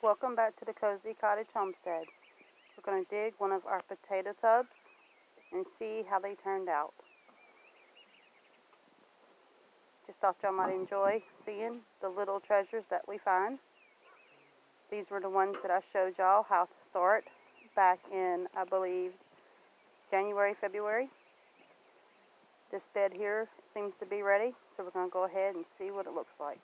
Welcome back to the Cozy Cottage Homestead. We're going to dig one of our potato tubs and see how they turned out. Just thought y'all might enjoy seeing the little treasures that we find. These were the ones that I showed y'all how to start back in, I believe, January, February. This bed here seems to be ready, so we're going to go ahead and see what it looks like.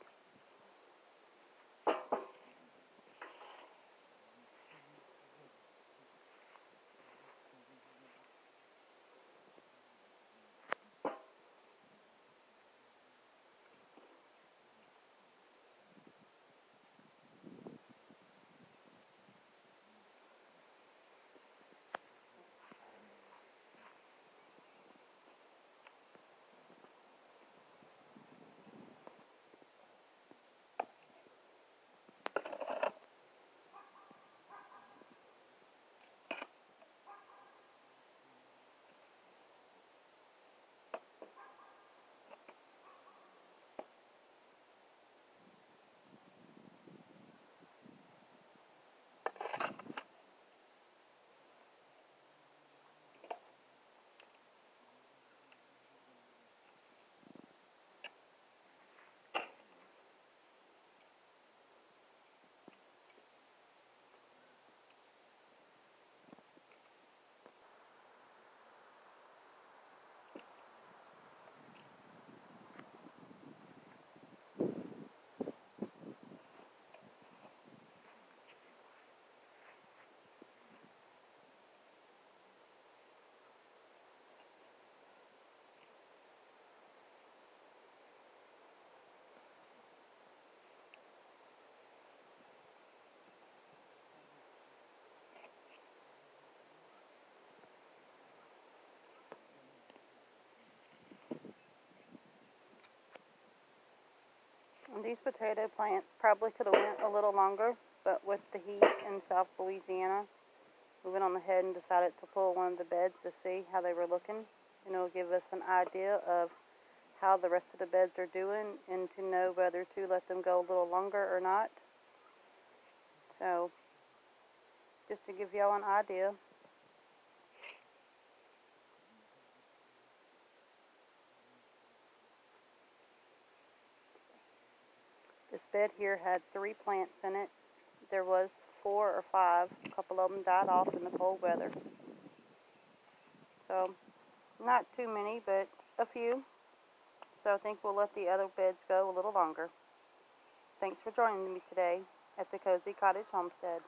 And these potato plants probably could have went a little longer, but with the heat in South Louisiana, we went on ahead and decided to pull one of the beds to see how they were looking. And it will give us an idea of how the rest of the beds are doing and to know whether to let them go a little longer or not. So, just to give y'all an idea. This bed here had 3 plants in it. There was 4 or 5. A couple of them died off in the cold weather. So, not too many, but a few. So I think we'll let the other beds go a little longer. Thanks for joining me today at the Cozy Cottage Homestead.